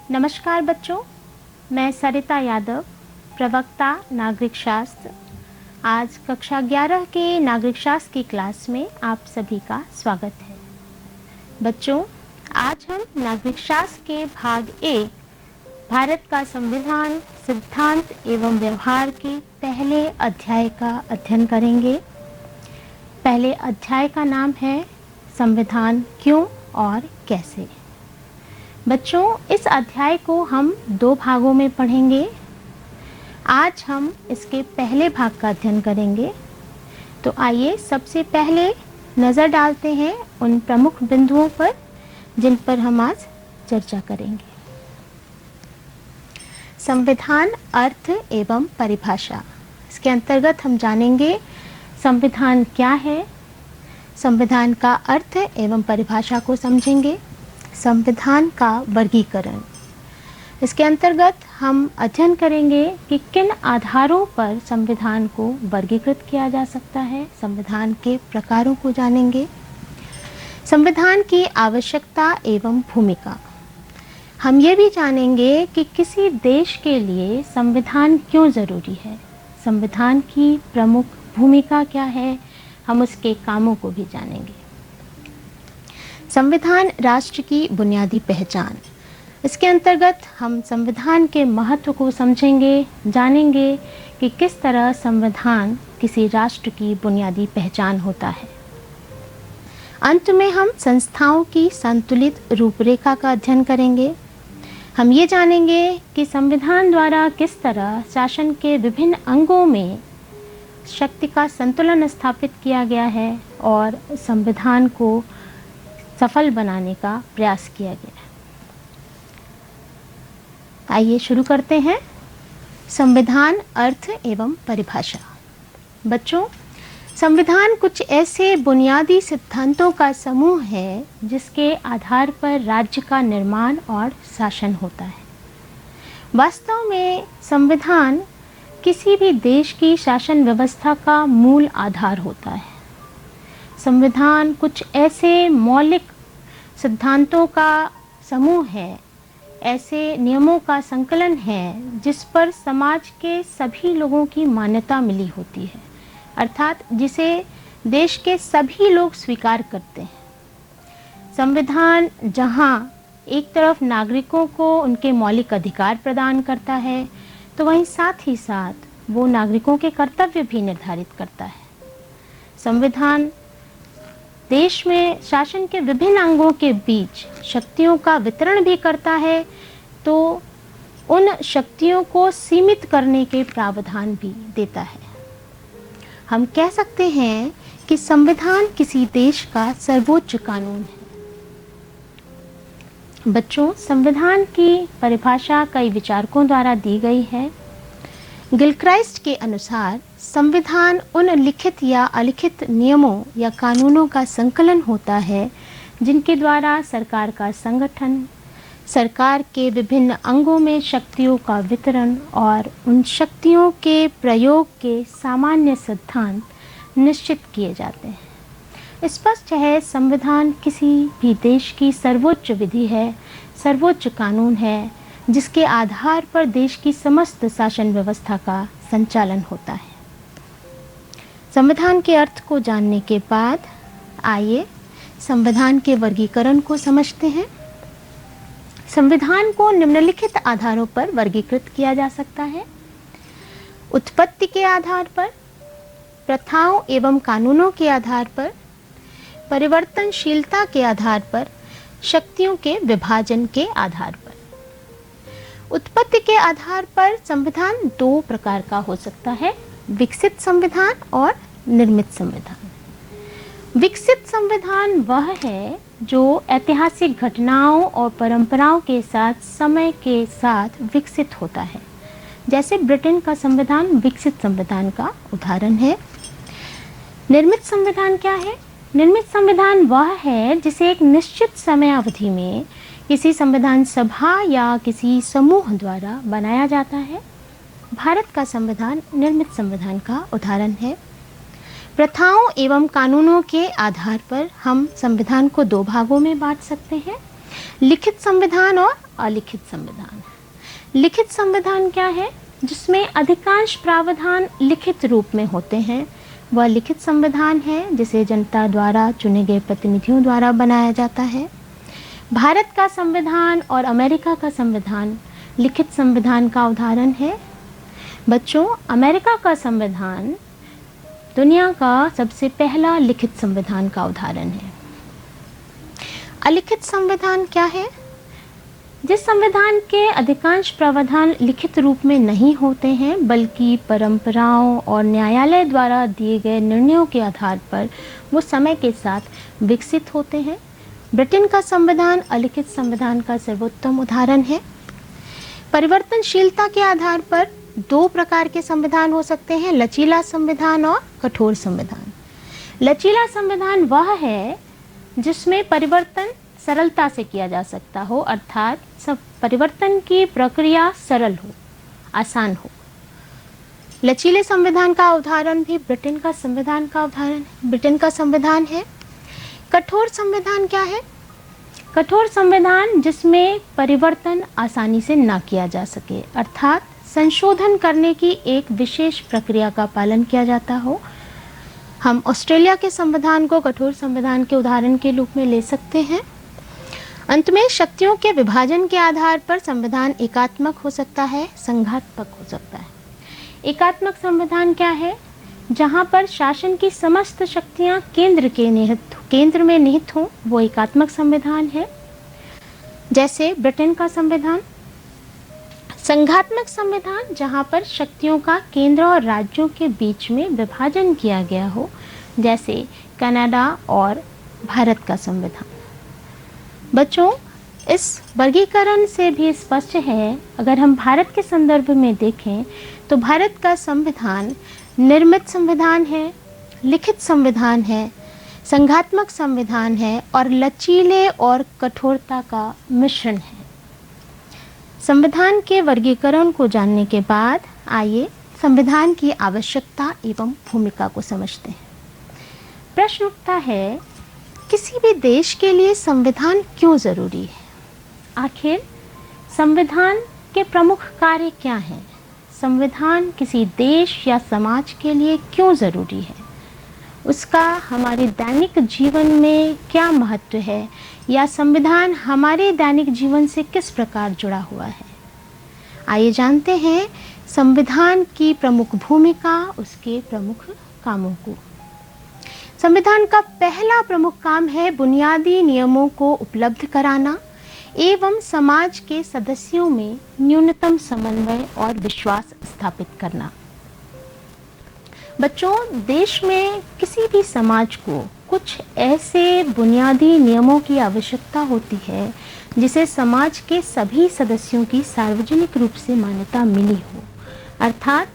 नमस्कार बच्चों, मैं सरिता यादव, प्रवक्ता नागरिक शास्त्र। आज कक्षा 11 के नागरिक शास्त्र की क्लास में आप सभी का स्वागत है। बच्चों, आज हम नागरिक शास्त्र के भाग ए, भारत का संविधान, सिद्धांत एवं व्यवहार के पहले अध्याय का अध्ययन करेंगे। पहले अध्याय का नाम है संविधान क्यों और कैसे। बच्चों, इस अध्याय को हम 2 भागों में पढ़ेंगे। आज हम इसके पहले भाग का अध्ययन करेंगे। तो आइए सबसे पहले नज़र डालते हैं उन प्रमुख बिंदुओं पर जिन पर हम आज चर्चा करेंगे। संविधान अर्थ एवं परिभाषा। इसके अंतर्गत हम जानेंगे संविधान क्या है, संविधान का अर्थ एवं परिभाषा को समझेंगे, संविधान का वर्गीकरण। इसके अंतर्गत हम अध्ययन करेंगे कि किन आधारों पर संविधान को वर्गीकृत किया जा सकता है, संविधान के प्रकारों को जानेंगे, संविधान की आवश्यकता एवं भूमिका। हम ये भी जानेंगे कि किसी देश के लिए संविधान क्यों ज़रूरी है, संविधान की प्रमुख भूमिका क्या है, हम उसके कामों को भी जानेंगे। संविधान राष्ट्र की बुनियादी पहचान। इसके अंतर्गत हम संविधान के महत्व को समझेंगे, जानेंगे कि किस तरह संविधान किसी राष्ट्र की बुनियादी पहचान होता है। अंत में हम संस्थाओं की संतुलित रूपरेखा का अध्ययन करेंगे। हम ये जानेंगे कि संविधान द्वारा किस तरह शासन के विभिन्न अंगों में शक्ति का संतुलन स्थापित किया गया है और संविधान को सफल बनाने का प्रयास किया गया है। आइए शुरू करते हैं। संविधान अर्थ एवं परिभाषा। बच्चों, संविधान कुछ ऐसे बुनियादी सिद्धांतों का समूह है जिसके आधार पर राज्य का निर्माण और शासन होता है। वास्तव में संविधान किसी भी देश की शासन व्यवस्था का मूल आधार होता है। संविधान कुछ ऐसे मौलिक सिद्धांतों का समूह है, ऐसे नियमों का संकलन है जिस पर समाज के सभी लोगों की मान्यता मिली होती है, अर्थात जिसे देश के सभी लोग स्वीकार करते हैं। संविधान जहां एक तरफ नागरिकों को उनके मौलिक अधिकार प्रदान करता है, तो वहीं साथ ही साथ वो नागरिकों के कर्तव्य भी निर्धारित करता है। संविधान देश में शासन के विभिन्न अंगों के बीच शक्तियों का वितरण भी करता है, तो उन शक्तियों को सीमित करने के प्रावधान भी देता है। हम कह सकते हैं कि संविधान किसी देश का सर्वोच्च कानून है। बच्चों, संविधान की परिभाषा कई विचारकों द्वारा दी गई है। गिलक्राइस्ट के अनुसार संविधान उन लिखित या अलिखित नियमों या कानूनों का संकलन होता है जिनके द्वारा सरकार का संगठन, सरकार के विभिन्न अंगों में शक्तियों का वितरण और उन शक्तियों के प्रयोग के सामान्य सिद्धांत निश्चित किए जाते हैं। स्पष्ट है, संविधान किसी भी देश की सर्वोच्च विधि है, सर्वोच्च कानून है जिसके आधार पर देश की समस्त शासन व्यवस्था का संचालन होता है। संविधान के अर्थ को जानने के बाद आइए संविधान के वर्गीकरण को समझते हैं। संविधान को निम्नलिखित आधारों पर वर्गीकृत किया जा सकता है: उत्पत्ति के आधार पर, प्रथाओं एवं कानूनों के आधार पर, परिवर्तनशीलता के आधार पर, शक्तियों के विभाजन के आधार पर। उत्पत्ति के आधार पर संविधान 2 प्रकार का हो सकता है: विकसित संविधान और निर्मित संविधान। विकसित संविधान वह है जो ऐतिहासिक घटनाओं और परंपराओं के साथ समय के साथ विकसित होता है। जैसे ब्रिटेन का संविधान विकसित संविधान का उदाहरण है। निर्मित संविधान क्या है? निर्मित संविधान वह है जिसे एक निश्चित समयावधि में किसी संविधान सभा या किसी समूह द्वारा बनाया जाता है। भारत का संविधान निर्मित संविधान का उदाहरण है। प्रथाओं एवं कानूनों के आधार पर हम संविधान को 2 भागों में बांट सकते हैं। लिखित संविधान और अलिखित संविधान। लिखित संविधान क्या है? जिसमें अधिकांश प्रावधान लिखित रूप में होते हैं, वह लिखित संविधान है जिसे जनता द्वारा चुने गए प्रतिनिधियों द्वारा बनाया जाता है। भारत का संविधान और अमेरिका का संविधान लिखित संविधान का उदाहरण है। बच्चों, अमेरिका का संविधान दुनिया का सबसे पहला लिखित संविधान का उदाहरण है। अलिखित संविधान क्या है? जिस संविधान के अधिकांश प्रावधान लिखित रूप में नहीं होते हैं, बल्कि परंपराओं और न्यायालय द्वारा दिए गए निर्णयों के आधार पर वो समय के साथ विकसित होते हैं। ब्रिटेन का संविधान अलिखित संविधान का सर्वोत्तम उदाहरण है। परिवर्तनशीलता के आधार पर दो प्रकार के संविधान हो सकते हैं, लचीला संविधान और कठोर संविधान। लचीला संविधान वह है जिसमें परिवर्तन सरलता से किया जा सकता हो, अर्थात सब परिवर्तन की प्रक्रिया सरल हो, आसान हो। लचीले संविधान का उदाहरण भी ब्रिटेन का संविधान है। कठोर संविधान क्या है? कठोर संविधान जिसमें परिवर्तन आसानी से ना किया जा सके, अर्थात संशोधन करने की एक विशेष प्रक्रिया का पालन किया जाता हो। हम ऑस्ट्रेलिया के संविधान को कठोर संविधान के उदाहरण के रूप में ले सकते हैं। अंत में, शक्तियों के विभाजन के आधार पर संविधान एकात्मक हो सकता है, संघात्मक हो सकता है। एकात्मक संविधान क्या है? जहां पर शासन की समस्त शक्तियां केंद्र में निहित हों, वो एकात्मक संविधान है, जैसे ब्रिटेन का संविधान। संघात्मक संविधान जहां पर शक्तियों का केंद्र और राज्यों के बीच में विभाजन किया गया हो, जैसे कनाडा और भारत का संविधान। बच्चों, इस वर्गीकरण से भी स्पष्ट है, अगर हम भारत के संदर्भ में देखें तो भारत का संविधान निर्मित संविधान है, लिखित संविधान है, संघात्मक संविधान है और लचीले और कठोरता का मिश्रण है। संविधान के वर्गीकरण को जानने के बाद आइए संविधान की आवश्यकता एवं भूमिका को समझते हैं। प्रश्न उठता है, किसी भी देश के लिए संविधान क्यों जरूरी है? आखिर संविधान के प्रमुख कार्य क्या हैं? संविधान किसी देश या समाज के लिए क्यों जरूरी है? उसका हमारे दैनिक जीवन में क्या महत्व है, या संविधान हमारे दैनिक जीवन से किस प्रकार जुड़ा हुआ है? आइए जानते हैं संविधान की प्रमुख भूमिका, उसके प्रमुख कामों को। संविधान का पहला प्रमुख काम है बुनियादी नियमों को उपलब्ध कराना एवं समाज के सदस्यों में न्यूनतम समन्वय और विश्वास स्थापित करना। बच्चों, देश में किसी भी समाज को कुछ ऐसे बुनियादी नियमों की आवश्यकता होती है जिसे समाज के सभी सदस्यों की सार्वजनिक रूप से मान्यता मिली हो, अर्थात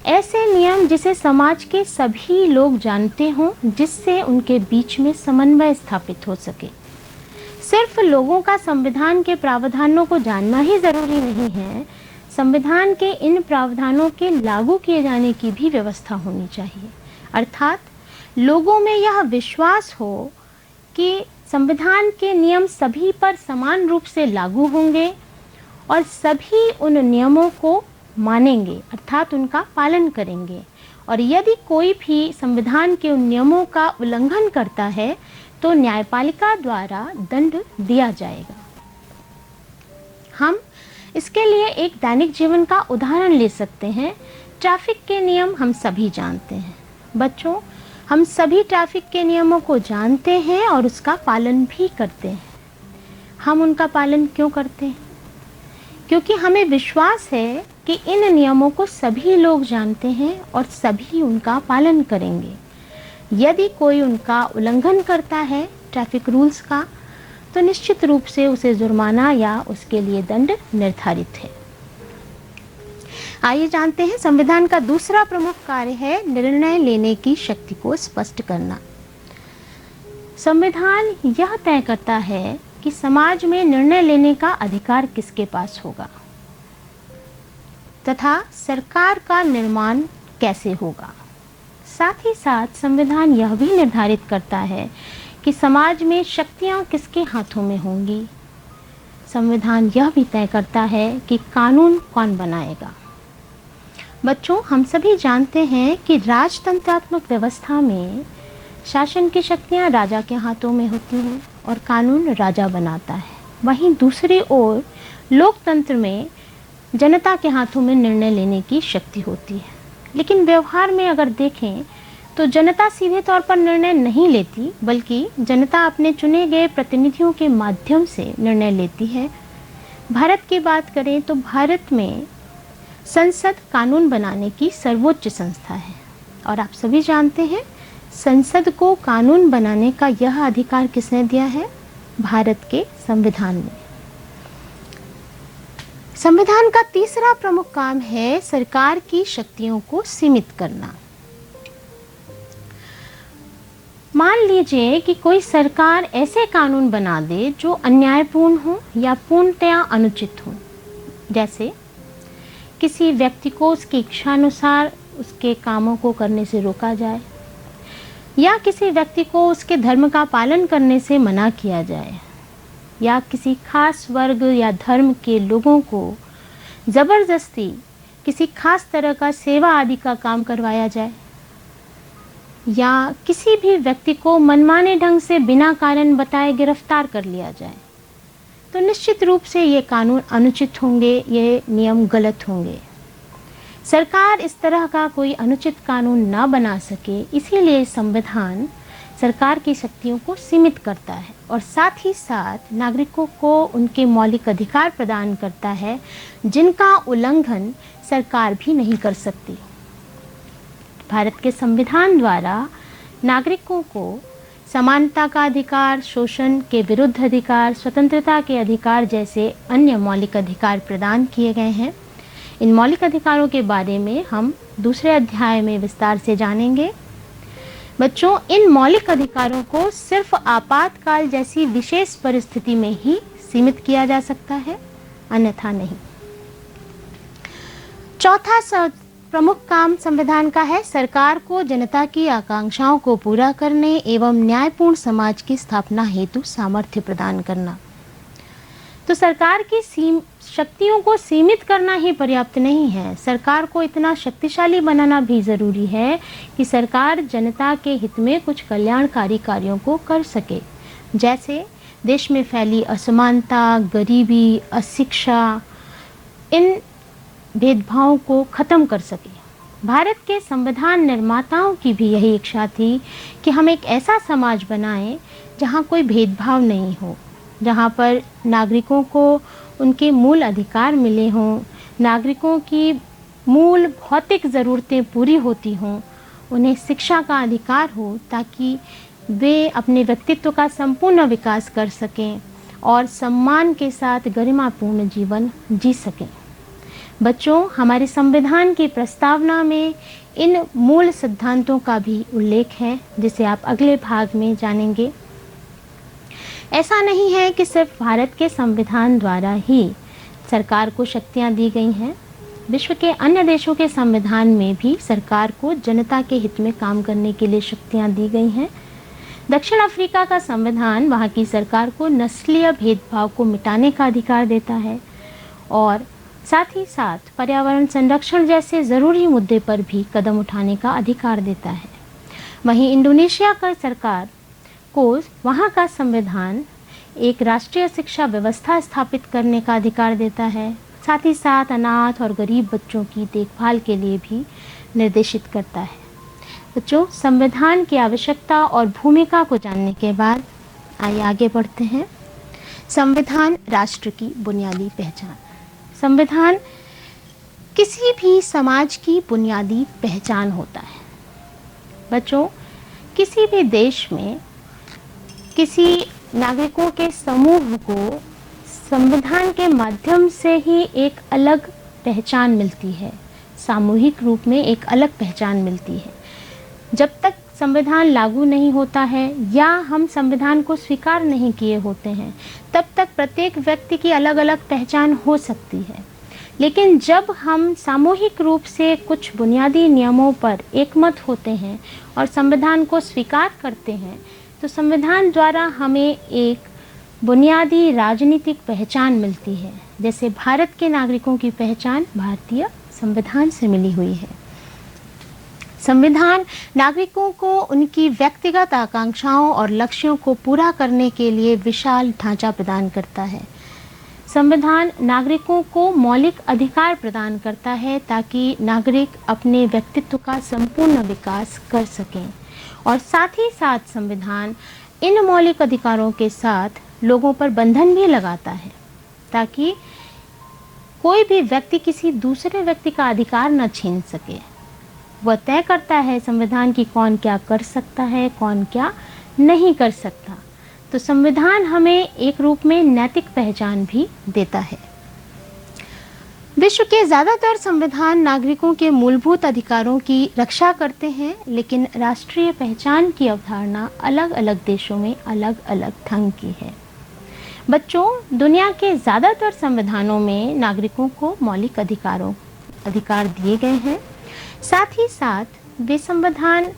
ऐसे नियम जिसे समाज के सभी लोग जानते हों, जिससे उनके बीच में समन्वय स्थापित हो सके। सिर्फ लोगों का संविधान के प्रावधानों को जानना ही जरूरी नहीं है, संविधान के इन प्रावधानों के लागू किए जाने की भी व्यवस्था होनी चाहिए, अर्थात लोगों में यह विश्वास हो कि संविधान के नियम सभी पर समान रूप से लागू होंगे और सभी उन नियमों को मानेंगे, अर्थात उनका पालन करेंगे, और यदि कोई भी संविधान के उन नियमों का उल्लंघन करता है तो न्यायपालिका द्वारा दंड दिया जाएगा। हम इसके लिए एक दैनिक जीवन का उदाहरण ले सकते हैं। ट्रैफिक के नियम हम सभी जानते हैं। बच्चों, हम सभी ट्रैफिक के नियमों को जानते हैं और उसका पालन भी करते हैं। हम उनका पालन क्यों करते हैं? क्योंकि हमें विश्वास है कि इन नियमों को सभी लोग जानते हैं और सभी उनका पालन करेंगे। यदि कोई उनका उल्लंघन करता है ट्रैफिक रूल्स का, तो निश्चित रूप से उसे जुर्माना या उसके लिए दंड निर्धारित है। आइए जानते हैं संविधान का दूसरा प्रमुख कार्य है निर्णय लेने की शक्ति को स्पष्ट करना। संविधान यह तय करता है कि समाज में निर्णय लेने का अधिकार किसके पास होगा तथा सरकार का निर्माण कैसे होगा। साथ ही साथ संविधान यह भी निर्धारित करता है कि समाज में शक्तियां किसके हाथों में होंगी, संविधान यह भी तय करता है कि कानून कौन बनाएगा। बच्चों, हम सभी जानते हैं कि राजतंत्रात्मक व्यवस्था में शासन की शक्तियां राजा के हाथों में होती हैं और कानून राजा बनाता है। वहीं दूसरी ओर लोकतंत्र में जनता के हाथों में निर्णय लेने की शक्ति होती है। लेकिन व्यवहार में अगर देखें तो जनता सीधे तौर पर निर्णय नहीं लेती, बल्कि जनता अपने चुने गए प्रतिनिधियों के माध्यम से निर्णय लेती है। भारत की बात करें तो भारत में संसद कानून बनाने की सर्वोच्च संस्था है और आप सभी जानते हैं संसद को कानून बनाने का यह अधिकार किसने दिया है? भारत के संविधान में। संविधान का तीसरा प्रमुख काम है सरकार की शक्तियों को सीमित करना। मान लीजिए कि कोई सरकार ऐसे कानून बना दे जो अन्यायपूर्ण हो या पूर्णतया अनुचित हो। जैसे किसी व्यक्ति को उसकी इच्छानुसार उसके कामों को करने से रोका जाए, या किसी व्यक्ति को उसके धर्म का पालन करने से मना किया जाए, या किसी खास वर्ग या धर्म के लोगों को ज़बरदस्ती किसी खास तरह का सेवा आदि का काम करवाया जाए, या किसी भी व्यक्ति को मनमाने ढंग से बिना कारण बताए गिरफ्तार कर लिया जाए, तो निश्चित रूप से ये कानून अनुचित होंगे, ये नियम गलत होंगे। सरकार इस तरह का कोई अनुचित कानून ना बना सके, इसीलिए संविधान सरकार की शक्तियों को सीमित करता है और साथ ही साथ नागरिकों को उनके मौलिक अधिकार प्रदान करता है जिनका उल्लंघन सरकार भी नहीं कर सकती। भारत के संविधान द्वारा नागरिकों को समानता का अधिकार, शोषण के विरुद्ध अधिकार, स्वतंत्रता के अधिकार जैसे अन्य मौलिक अधिकार प्रदान किए गए हैं। इन मौलिक अधिकारों के बारे में हम दूसरे अध्याय में विस्तार से जानेंगे। बच्चों, इन मौलिक अधिकारों को सिर्फ आपातकाल जैसी विशेष परिस्थिति में ही सीमित किया जा सकता है, अन्यथा नहीं। चौथा प्रमुख काम संविधान का है सरकार को जनता की आकांक्षाओं को पूरा करने एवं न्यायपूर्ण समाज की स्थापना हेतु सामर्थ्य प्रदान करना। तो सरकार की शक्तियों को सीमित करना ही पर्याप्त नहीं है, सरकार को इतना शक्तिशाली बनाना भी ज़रूरी है कि सरकार जनता के हित में कुछ कल्याणकारी कार्यों को कर सके। जैसे देश में फैली असमानता, गरीबी, अशिक्षा, इन भेदभावों को ख़त्म कर सके। भारत के संविधान निर्माताओं की भी यही इच्छा थी कि हम एक ऐसा समाज बनाएं जहां कोई भेदभाव नहीं हो, जहां पर नागरिकों को उनके मूल अधिकार मिले हों, नागरिकों की मूल भौतिक ज़रूरतें पूरी होती हों, उन्हें शिक्षा का अधिकार हो ताकि वे अपने व्यक्तित्व का संपूर्ण विकास कर सकें और सम्मान के साथ गरिमापूर्ण जीवन जी सकें। बच्चों, हमारे संविधान की प्रस्तावना में इन मूल सिद्धांतों का भी उल्लेख है जिसे आप अगले भाग में जानेंगे। ऐसा नहीं है कि सिर्फ भारत के संविधान द्वारा ही सरकार को शक्तियां दी गई हैं। विश्व के अन्य देशों के संविधान में भी सरकार को जनता के हित में काम करने के लिए शक्तियां दी गई हैं। दक्षिण अफ्रीका का संविधान वहां की सरकार को नस्लीय भेदभाव को मिटाने का अधिकार देता है और साथ ही साथ पर्यावरण संरक्षण जैसे ज़रूरी मुद्दे पर भी कदम उठाने का अधिकार देता है। वहीं इंडोनेशिया का सरकार को वहाँ का संविधान एक राष्ट्रीय शिक्षा व्यवस्था स्थापित करने का अधिकार देता है, साथ ही साथ अनाथ और गरीब बच्चों की देखभाल के लिए भी निर्देशित करता है। बच्चों, संविधान की आवश्यकता और भूमिका को जानने के बाद आइए आगे बढ़ते हैं। संविधान राष्ट्र की बुनियादी पहचान। संविधान किसी भी समाज की बुनियादी पहचान होता है। बच्चों, किसी भी देश में किसी नागरिकों के समूह को संविधान के माध्यम से ही एक अलग पहचान मिलती है, सामूहिक रूप में एक अलग पहचान मिलती है। जब तक संविधान लागू नहीं होता है या हम संविधान को स्वीकार नहीं किए होते हैं, तब तक प्रत्येक व्यक्ति की अलग अलग पहचान हो सकती है। लेकिन जब हम सामूहिक रूप से कुछ बुनियादी नियमों पर एकमत होते हैं और संविधान को स्वीकार करते हैं, तो संविधान द्वारा हमें एक बुनियादी राजनीतिक पहचान मिलती है। जैसे भारत के नागरिकों की पहचान भारतीय संविधान से मिली हुई है। संविधान नागरिकों को उनकी व्यक्तिगत आकांक्षाओं और लक्ष्यों को पूरा करने के लिए विशाल ढांचा प्रदान करता है। संविधान नागरिकों को मौलिक अधिकार प्रदान करता है ताकि नागरिक अपने व्यक्तित्व का संपूर्ण विकास कर सकें, और साथ ही साथ संविधान इन मौलिक अधिकारों के साथ लोगों पर बंधन भी लगाता है ताकि कोई भी व्यक्ति किसी दूसरे व्यक्ति का अधिकार न छीन सके। वह तय करता है संविधान की कौन क्या कर सकता है, कौन क्या नहीं कर सकता। तो संविधान हमें एक रूप में नैतिक पहचान भी देता है। विश्व के ज़्यादातर संविधान नागरिकों के मूलभूत अधिकारों की रक्षा करते हैं, लेकिन राष्ट्रीय पहचान की अवधारणा अलग अलग देशों में अलग अलग ढंग की है। बच्चों, दुनिया के ज़्यादातर संविधानों में नागरिकों को मौलिक अधिकार दिए गए हैं। साथ ही साथ वे संविधान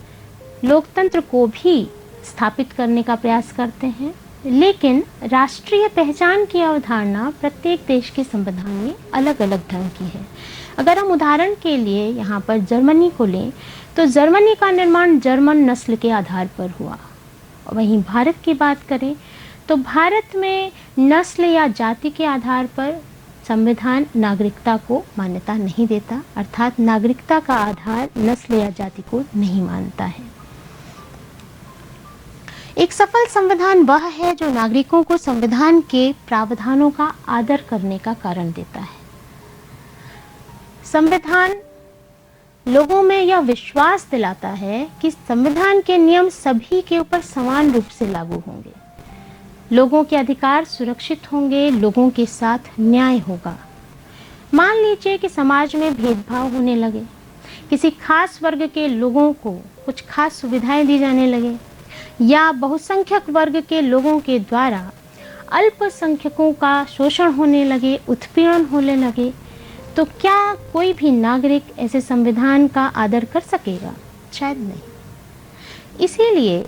लोकतंत्र को भी स्थापित करने का प्रयास करते हैं, लेकिन राष्ट्रीय पहचान की अवधारणा प्रत्येक देश के संविधान में अलग अलग ढंग की है। अगर हम उदाहरण के लिए यहाँ पर जर्मनी को लें तो जर्मनी का निर्माण जर्मन नस्ल के आधार पर हुआ। वहीं भारत की बात करें तो भारत में नस्ल या जाति के आधार पर संविधान नागरिकता को मान्यता नहीं देता, अर्थात नागरिकता का आधार नस्ल या जाति को नहीं मानता है। एक सफल संविधान वह है जो नागरिकों को संविधान के प्रावधानों का आदर करने का कारण देता है। संविधान लोगों में यह विश्वास दिलाता है कि संविधान के नियम सभी के ऊपर समान रूप से लागू होंगे, लोगों के अधिकार सुरक्षित होंगे, लोगों के साथ न्याय होगा। मान लीजिए कि समाज में भेदभाव होने लगे, किसी खास वर्ग के लोगों को कुछ खास सुविधाएं दी जाने लगे, या बहुसंख्यक वर्ग के लोगों के द्वारा अल्पसंख्यकों का शोषण होने लगे, उत्पीड़न होने लगे, तो क्या कोई भी नागरिक ऐसे संविधान का आदर कर सकेगा? शायद नहीं। इसीलिए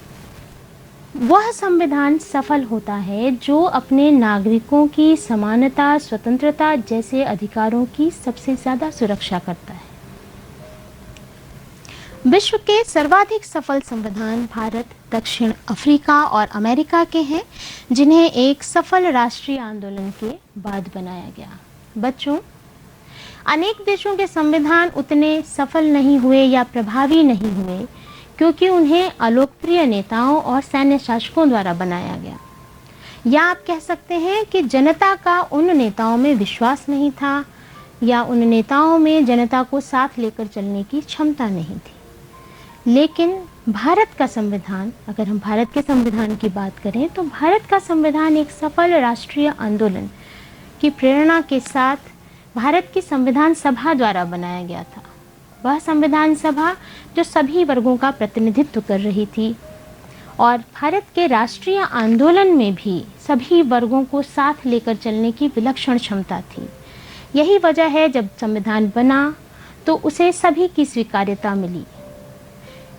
वह संविधान सफल होता है जो अपने नागरिकों की समानता, स्वतंत्रता जैसे अधिकारों की सबसे ज़्यादा सुरक्षा करता है। विश्व के सर्वाधिक सफल संविधान भारत, दक्षिण अफ्रीका और अमेरिका के हैं, जिन्हें एक सफल राष्ट्रीय आंदोलन के बाद बनाया गया। बच्चों, अनेक देशों के संविधान उतने सफल नहीं हुए या प्रभावी नहीं हुए क्योंकि उन्हें अलोकप्रिय नेताओं और सैन्य शासकों द्वारा बनाया गया, या आप कह सकते हैं कि जनता का उन नेताओं में विश्वास नहीं था, या उन नेताओं में जनता को साथ लेकर चलने की क्षमता नहीं थी। लेकिन भारत का संविधान, अगर हम भारत के संविधान की बात करें तो भारत का संविधान एक सफल राष्ट्रीय आंदोलन की प्रेरणा के साथ भारत की संविधान सभा द्वारा बनाया गया था। वह संविधान सभा जो सभी वर्गों का प्रतिनिधित्व कर रही थी, और भारत के राष्ट्रीय आंदोलन में भी सभी वर्गों को साथ लेकर चलने की विलक्षण क्षमता थी। यही वजह है जब संविधान बना तो उसे सभी की स्वीकार्यता मिली।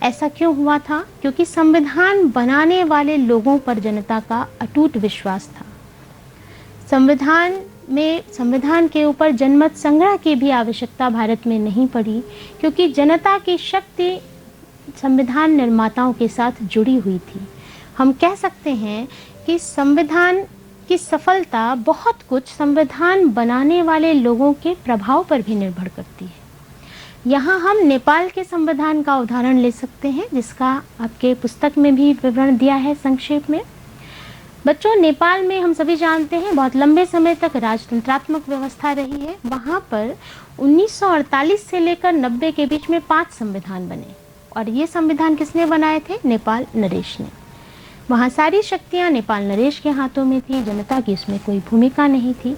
ऐसा क्यों हुआ था? क्योंकि संविधान बनाने वाले लोगों पर जनता का अटूट विश्वास था। संविधान के ऊपर जनमत संग्रह की भी आवश्यकता भारत में नहीं पड़ी, क्योंकि जनता की शक्ति संविधान निर्माताओं के साथ जुड़ी हुई थी। हम कह सकते हैं कि संविधान की सफलता बहुत कुछ संविधान बनाने वाले लोगों के प्रभाव पर भी निर्भर करती है। यहाँ हम नेपाल के संविधान का उदाहरण ले सकते हैं, जिसका आपके पुस्तक में भी विवरण दिया है संक्षेप में। बच्चों, नेपाल में हम सभी जानते हैं बहुत लंबे समय तक राजतंत्रात्मक व्यवस्था रही है। वहाँ पर 1948 से लेकर 90 के बीच में 5 संविधान बने, और ये संविधान किसने बनाए थे? नेपाल नरेश ने। वहाँ सारी शक्तियाँ नेपाल नरेश के हाथों में थी, जनता की उसमें कोई भूमिका नहीं थी।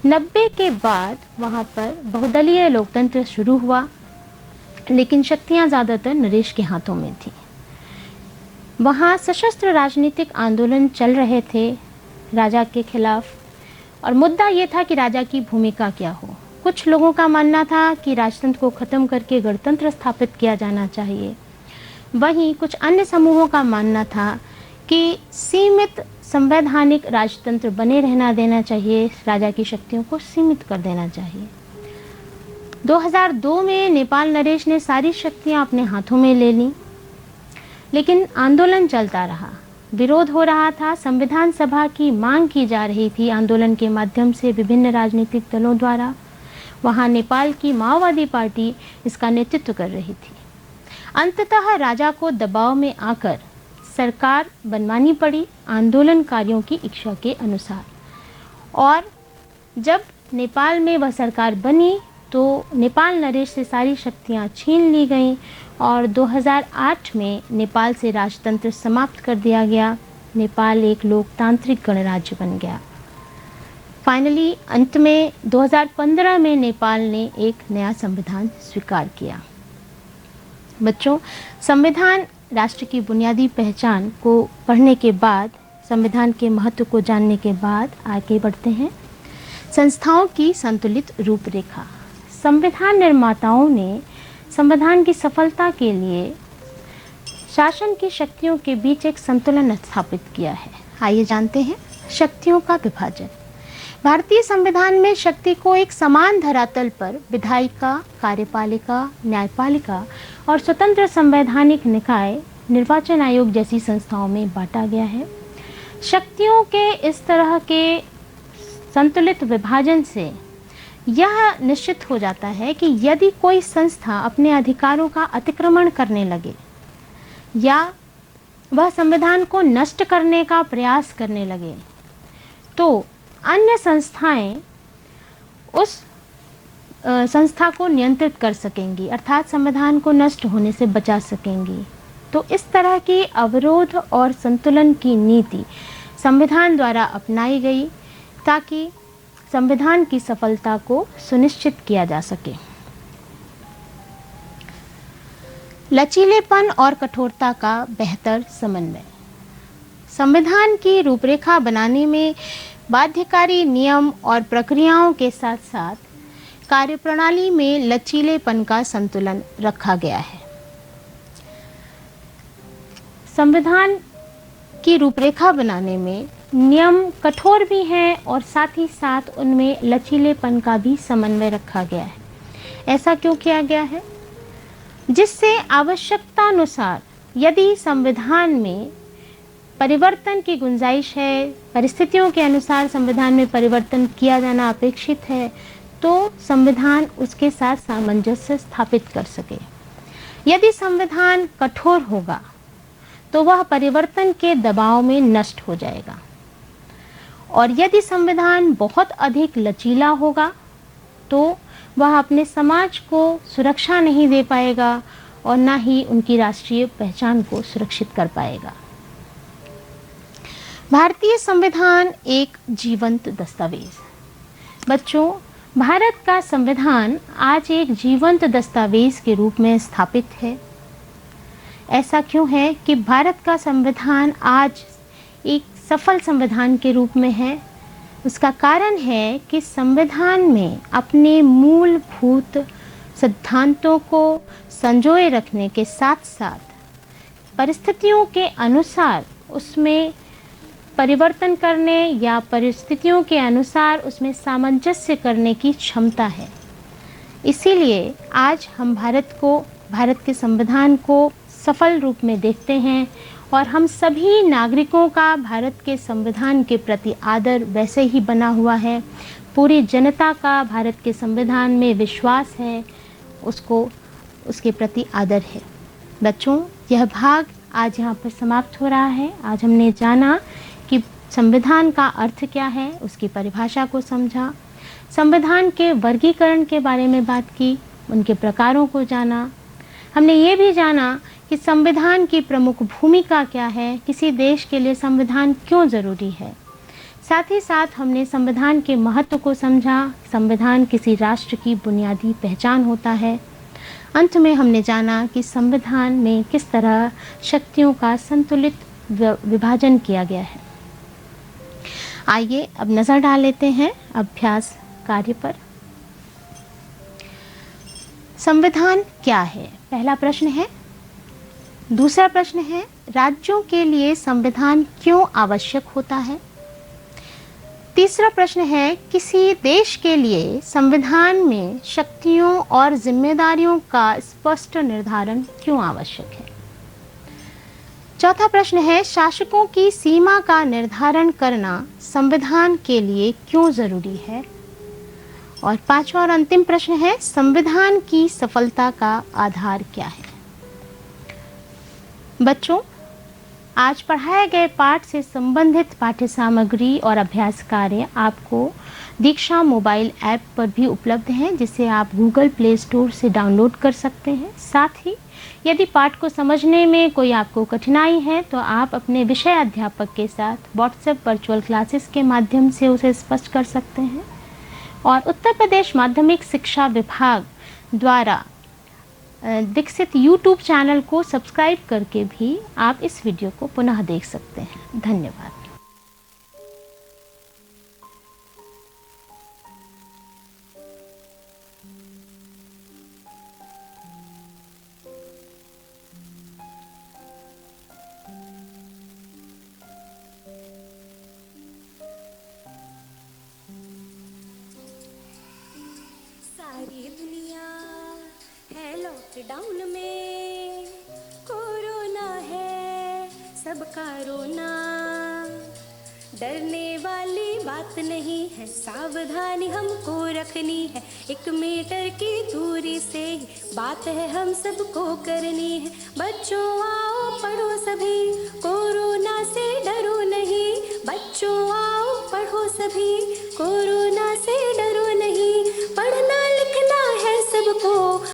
90 के बाद वहाँ पर बहुदलीय लोकतंत्र शुरू हुआ, लेकिन शक्तियाँ ज़्यादातर नरेश के हाथों में थी। वहाँ सशस्त्र राजनीतिक आंदोलन चल रहे थे राजा के खिलाफ, और मुद्दा ये था कि राजा की भूमिका क्या हो। कुछ लोगों का मानना था कि राजतंत्र को ख़त्म करके गणतंत्र स्थापित किया जाना चाहिए। वहीं कुछ अन्य समूहों का मानना था कि सीमित संवैधानिक राजतंत्र बने रहना देना चाहिए, राजा की शक्तियों को सीमित कर देना चाहिए। 2002 में नेपाल नरेश ने सारी शक्तियां अपने हाथों में ले लीं, लेकिन आंदोलन चलता रहा, विरोध हो रहा था, संविधान सभा की मांग की जा रही थी आंदोलन के माध्यम से विभिन्न राजनीतिक दलों द्वारा। वहां नेपाल की माओवादी पार्टी इसका नेतृत्व कर रही थी। अंततः राजा को दबाव में आकर सरकार बनवानी पड़ी आंदोलनकारियों की इच्छा के अनुसार। और जब नेपाल में वह सरकार बनी तो नेपाल नरेश से सारी शक्तियां छीन ली गईं और 2008 में नेपाल से राजतंत्र समाप्त कर दिया गया। नेपाल एक लोकतांत्रिक गणराज्य बन गया। फाइनली अंत में 2015 में नेपाल ने एक नया संविधान स्वीकार किया। बच्चों, संविधान राष्ट्र की बुनियादी पहचान को पढ़ने के बाद, संविधान के महत्व को जानने के बाद आगे बढ़ते हैं। संस्थाओं की संतुलित रूपरेखा। संविधान निर्माताओं ने संविधान की सफलता के लिए शासन की शक्तियों के बीच एक संतुलन स्थापित किया है। आइए जानते हैं शक्तियों का विभाजन। भारतीय संविधान में शक्ति को एक समान धरातल पर विधायिका, कार्यपालिका, न्यायपालिका और स्वतंत्र संवैधानिक निकाय, निर्वाचन आयोग जैसी संस्थाओं में बांटा गया है। शक्तियों के इस तरह के संतुलित विभाजन से यह निश्चित हो जाता है कि यदि कोई संस्था अपने अधिकारों का अतिक्रमण करने लगे या वह संविधान को नष्ट करने का प्रयास करने लगे तो अन्य संस्थाएं उस संस्था को नियंत्रित कर सकेंगी, अर्थात संविधान को नष्ट होने से बचा सकेंगी। तो इस तरह की अवरोध और संतुलन की नीति संविधान द्वारा अपनाई गई ताकि संविधान की सफलता को सुनिश्चित किया जा सके। लचीलेपन और कठोरता का बेहतर समन्वय। संविधान की रूपरेखा बनाने में बाध्यकारी नियम और प्रक्रियाओं के साथ साथ कार्यप्रणाली में लचीलेपन का संतुलन रखा गया है। संविधान की रूपरेखा बनाने में नियम कठोर भी हैं और साथ ही साथ उनमें लचीलेपन का भी समन्वय रखा गया है। ऐसा क्यों किया गया है? जिससे आवश्यकता अनुसार यदि संविधान में परिवर्तन की गुंजाइश है, परिस्थितियों के अनुसार संविधान में परिवर्तन किया जाना अपेक्षित है, तो संविधान उसके साथ सामंजस्य स्थापित कर सके। यदि संविधान कठोर होगा तो वह परिवर्तन के दबाव में नष्ट हो जाएगा, और यदि संविधान बहुत अधिक लचीला होगा तो वह अपने समाज को सुरक्षा नहीं दे पाएगा और ना ही उनकी राष्ट्रीय पहचान को सुरक्षित कर पाएगा। भारतीय संविधान एक जीवंत दस्तावेज। बच्चों, भारत का संविधान आज एक जीवंत दस्तावेज के रूप में स्थापित है। ऐसा क्यों है कि भारत का संविधान आज एक सफल संविधान के रूप में है? उसका कारण है कि संविधान में अपने मूलभूत सिद्धांतों को संजोए रखने के साथ साथ परिस्थितियों के अनुसार उसमें परिवर्तन करने या परिस्थितियों के अनुसार उसमें सामंजस्य करने की क्षमता है। इसीलिए आज हम भारत के संविधान को सफल रूप में देखते हैं और हम सभी नागरिकों का भारत के संविधान के प्रति आदर वैसे ही बना हुआ है। पूरी जनता का भारत के संविधान में विश्वास है, उसको उसके प्रति आदर है। बच्चों, यह भाग आज यहाँ पर समाप्त हो रहा है। आज हमने जाना कि संविधान का अर्थ क्या है, उसकी परिभाषा को समझा, संविधान के वर्गीकरण के बारे में बात की, उनके प्रकारों को जाना। हमने ये भी जाना कि संविधान की प्रमुख भूमिका क्या है, किसी देश के लिए संविधान क्यों ज़रूरी है। साथ ही साथ हमने संविधान के महत्व को समझा। संविधान किसी राष्ट्र की बुनियादी पहचान होता है। अंत में हमने जाना कि संविधान में किस तरह शक्तियों का संतुलित विभाजन किया गया है। आइए अब नज़र डाल लेते हैं अभ्यास कार्य पर। संविधान क्या है, पहला प्रश्न है। दूसरा प्रश्न है, राज्यों के लिए संविधान क्यों आवश्यक होता है? तीसरा प्रश्न है, किसी देश के लिए संविधान में शक्तियों और जिम्मेदारियों का स्पष्ट निर्धारण क्यों आवश्यक है? चौथा प्रश्न है, शासकों की सीमा का निर्धारण करना संविधान के लिए क्यों जरूरी है? और पांचवा और अंतिम प्रश्न है, संविधान की सफलता का आधार क्या है? बच्चों, आज पढ़ाए गए पाठ से संबंधित पाठ्य सामग्री और अभ्यास कार्य आपको दीक्षा मोबाइल ऐप पर भी उपलब्ध हैं, जिसे आप गूगल प्ले स्टोर से डाउनलोड कर सकते हैं। साथ ही यदि पाठ को समझने में कोई आपको कठिनाई है तो आप अपने विषय अध्यापक के साथ व्हाट्सएप वर्चुअल क्लासेस के माध्यम से उसे स्पष्ट कर सकते हैं। और उत्तर प्रदेश माध्यमिक शिक्षा विभाग द्वारा विकसित यूट्यूब चैनल को सब्सक्राइब करके भी आप इस वीडियो को पुनः देख सकते हैं। धन्यवाद। सारी दुनिया है लॉकडाउन में, कोरोना है सबका रोना। डरने वाली बात नहीं है, सावधानी हमको रखनी है। 1 मीटर की दूरी से ही बात है हम सबको करनी है। बच्चों आओ पढ़ो सभी, कोरोना से डरो नहीं। बच्चों आओ पढ़ो सभी, कोरोना